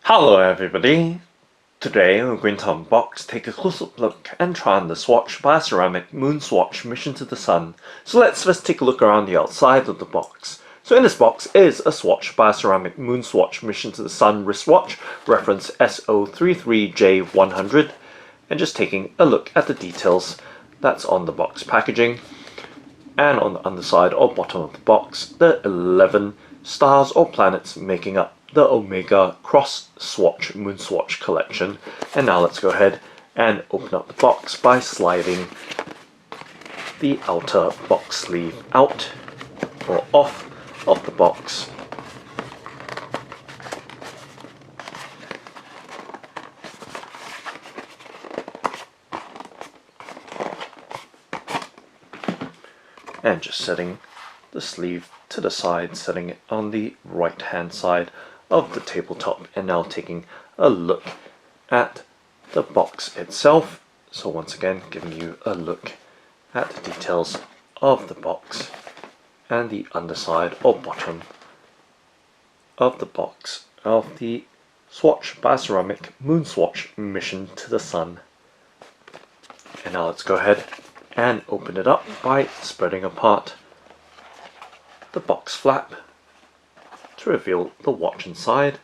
Hello everybody! Today we're going to unbox, take a close-up look and try on the Swatch BIOCERAMIC Moonswatch Mission to the Sun. So let's first take a look around the outside of the box. So in this box is a Swatch BIOCERAMIC Moonswatch Mission to the Sun wristwatch, reference SO33J100, and just taking a look at the details that's on the box packaging. And on the underside or bottom of the box, the 11 stars or planets making up the Omega X Swatch Moonswatch collection. And now let's go ahead and open up the box by sliding the outer box sleeve out or off of the box. And just setting the sleeve to the side, setting it on the right hand side of the tabletop, and now taking a look at the box itself. So once again giving you a look at the details of the box and the underside or bottom of the box of the Swatch BIOCERAMIC Moonswatch Mission to the Sun. And now let's go ahead and open it up by spreading apart the box flap to reveal the watch inside,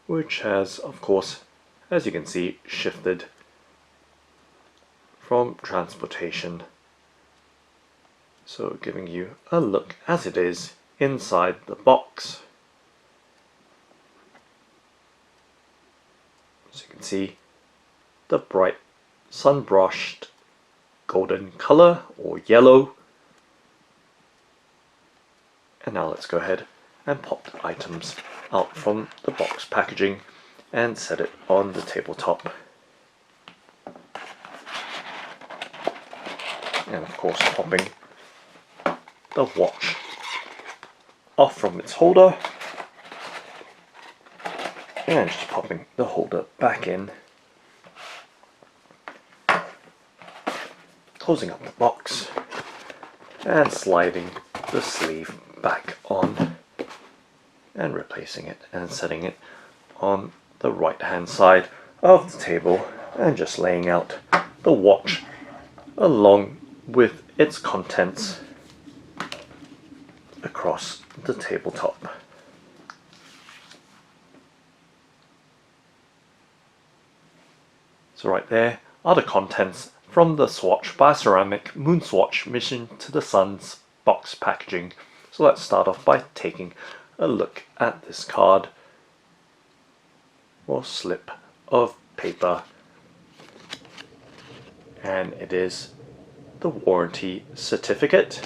which has, of course, as you can see, shifted from transportation. So giving you a look as it is inside the box. As you can see, the bright sun-brushed golden color or yellow. And now let's go ahead and pop the items out from the box packaging and set it on the tabletop. And of course popping the watch off from its holder and just popping the holder back in. Closing up the box and sliding the sleeve back on and replacing it and setting it on the right hand side of the table, and just laying out the watch along with its contents across the tabletop. So right there are the contents from the Swatch BIOCERAMIC Moonswatch Mission to the Sun's box packaging. So let's start off by taking a look at this card or slip of paper, and it is the warranty certificate.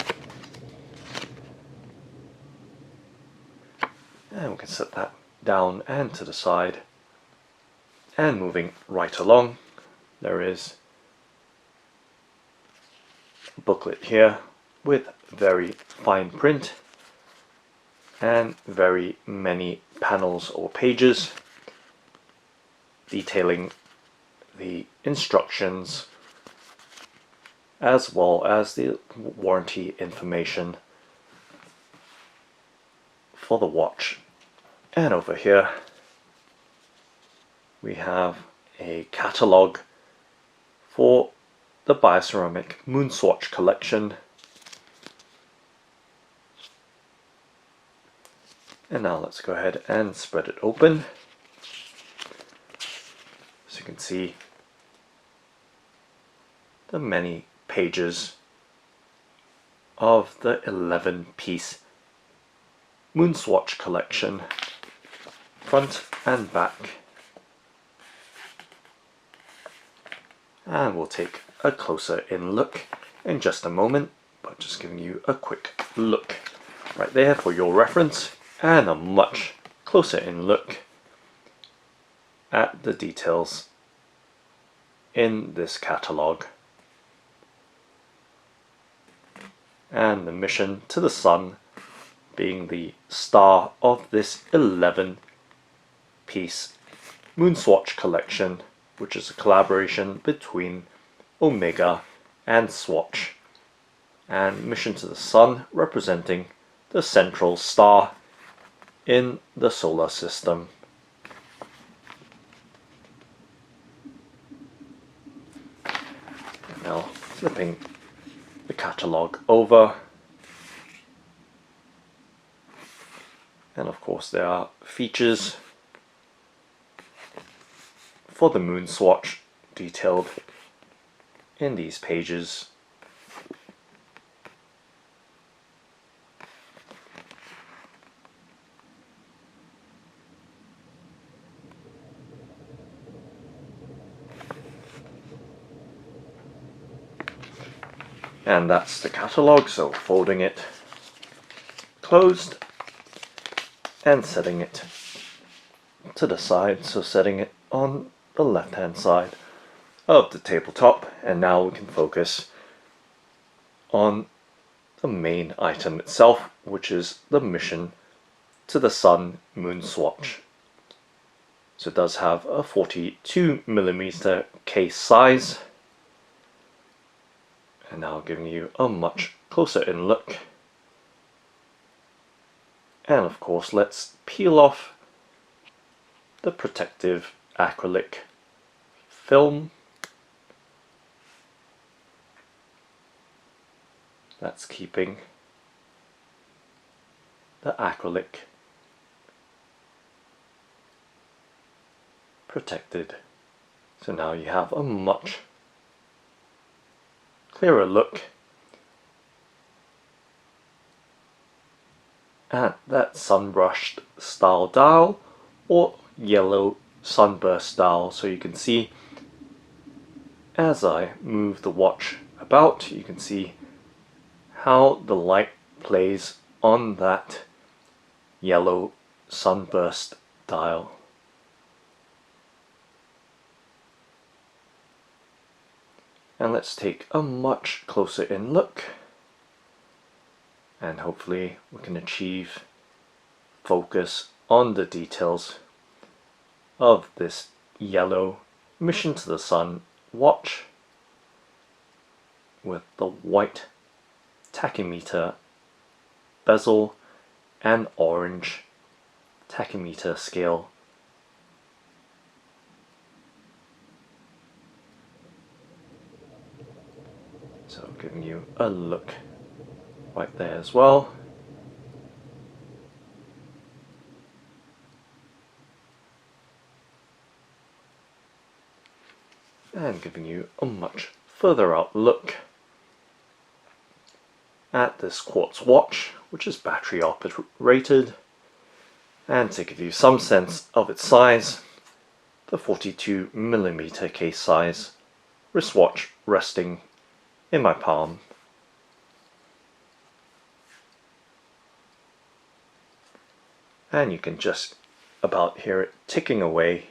And we can set that down and to the side. And moving right along, there is booklet here with very fine print and very many panels or pages detailing the instructions as well as the warranty information for the watch. And over here we have a catalogue for the BIOCERAMIC Moonswatch collection. And now let's go ahead and spread it open. So you can see the many pages of the 11-piece Moonswatch collection, front and back. And we'll take a closer in look in just a moment, but just giving you a quick look right there for your reference, and a much closer in look at the details in this catalogue. And the mission to the sun being the star of this 11-piece Moonswatch collection, which is a collaboration between Omega and Swatch, and mission to the sun representing the central star in the solar system. flipping the catalogue over, and of course there are features for the Moonswatch detailed in these pages. And that's the catalogue, so folding it closed and setting it to the side, so setting it on the left hand side of the tabletop. And now we can focus on the main item itself, which is the Mission to the Sun Moonswatch. So it does have a 42mm case size. And now giving you a much closer in look. And of course, let's peel off the protective acrylic film. That's keeping the acrylic protected. So now you have a much clearer look at that sunbrushed style dial, or yellow sunburst dial. So you can see, as I move the watch about, you can see how the light plays on that yellow sunburst dial. And let's take a much closer in look, and hopefully we can achieve focus on the details of this yellow Mission to the Sun watch with the white tachymeter bezel and orange tachymeter scale. So giving you a look right there as well. And giving you a much further out look at this quartz watch, which is battery operated. And to give you some sense of its size, the 42mm case size wristwatch resting in my palm. And you can just about hear it ticking away.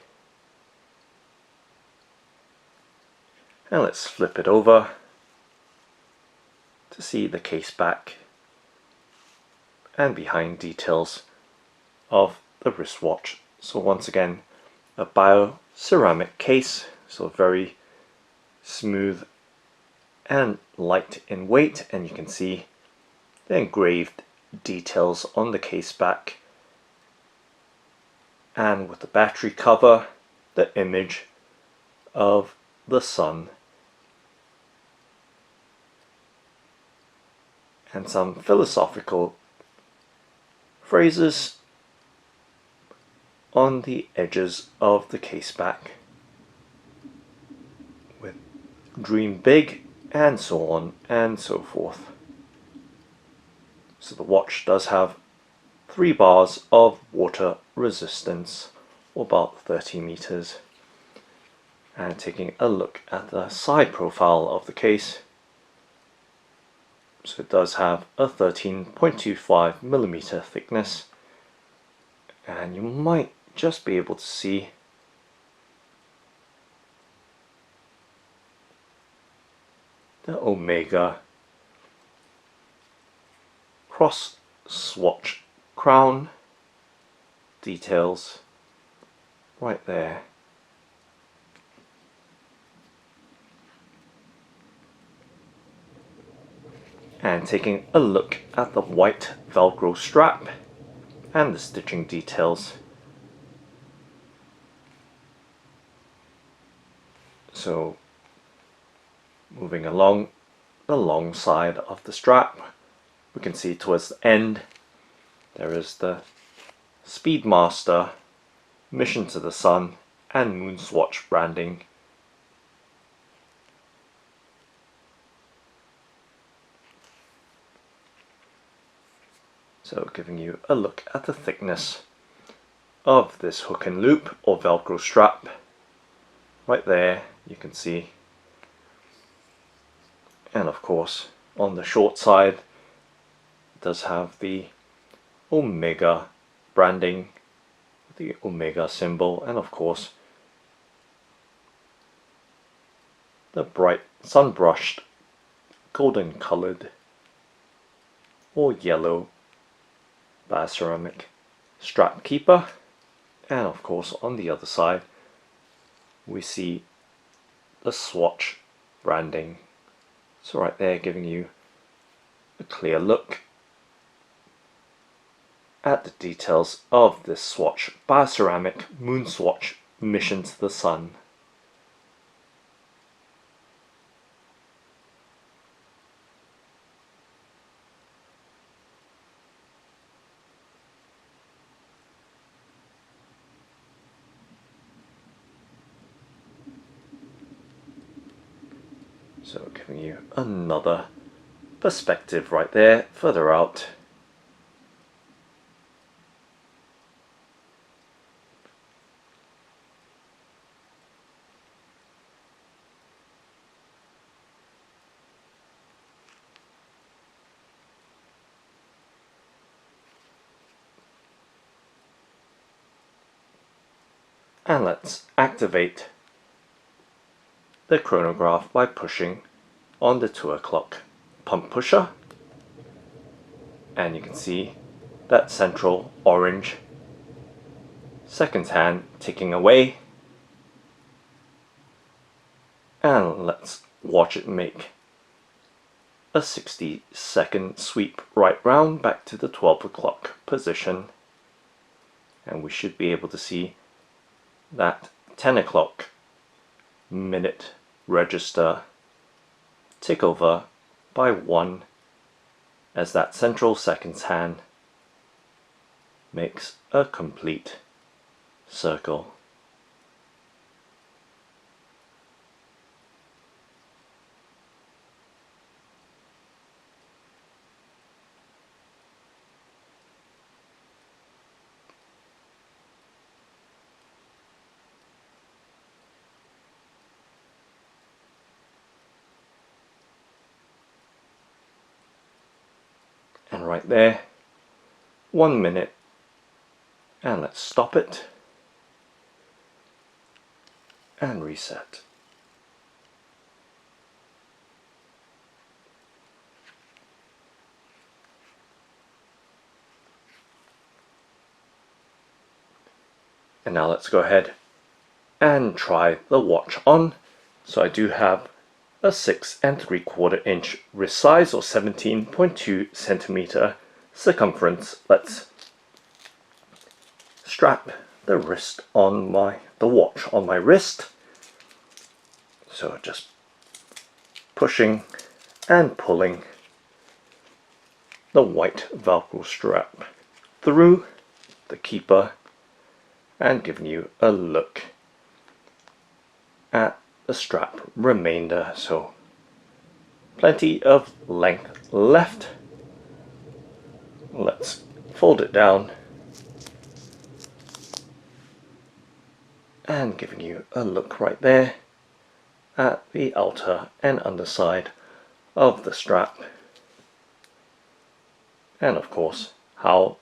And let's flip it over to see the case back and behind details of the wristwatch. So once again, a bioceramic case, so very smooth and light in weight, and you can see the engraved details on the case back, and with the battery cover, the image of the sun, and some philosophical phrases on the edges of the case back, with dream big and so on and so forth. So the watch does have 3 bars of water resistance, or about 30 meters. And taking a look at the side profile of the case, so it does have a 13.25mm thickness, and you might just be able to see the Omega cross swatch crown details right there. And taking a look at the white Velcro strap and the stitching details. So moving along the long side of the strap, we can see towards the end there is the Speedmaster, Mission to the Sun and Moonswatch branding. So giving you a look at the thickness of this hook and loop or Velcro strap. Right there you can see. And of course on the short side it does have the Omega branding, the Omega symbol, and of course the bright sun-brushed golden colored or yellow bioceramic strap keeper. And of course on the other side we see the Swatch branding. So right there giving you a clear look at the details of this Swatch BIOCERAMIC MOONSWATCH Mission to the Sun. So giving you another perspective right there, further out. And let's activate the chronograph by pushing on the 2 o'clock pump pusher, and you can see that central orange seconds hand ticking away, and let's watch it make a 60-second sweep right round back to the 12 o'clock position, and we should be able to see that 10 o'clock minute register tick over by 1 as that central seconds hand makes a complete circle. And right there, 1 minute, and let's stop it and reset. And now let's go ahead and try the watch on. So I do have a 6 3/4 inch wrist size or 17.2 centimeter circumference. Let's strap the watch on my wrist. So just pushing and pulling the white Velcro strap through the keeper and giving you a look at the strap remainder. So plenty of length left. Let's fold it down and giving you a look right there at the outer and underside of the strap, and of course how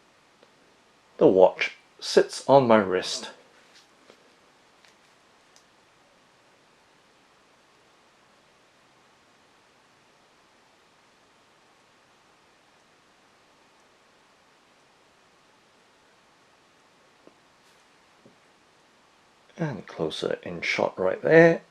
the watch sits on my wrist. And closer in shot right there.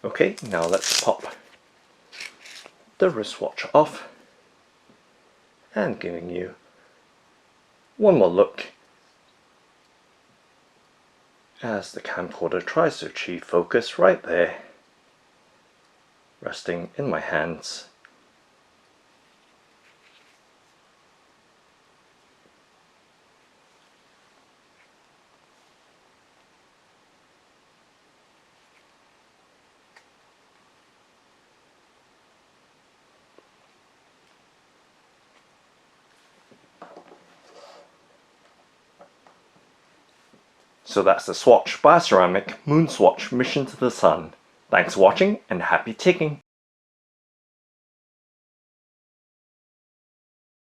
Okay, now let's pop the wristwatch off and giving you one more look as the camcorder tries to achieve focus right there, resting in my hands. So that's the Swatch BIOCERAMIC MOONSWATCH Mission to the Sun. Thanks for watching and happy ticking!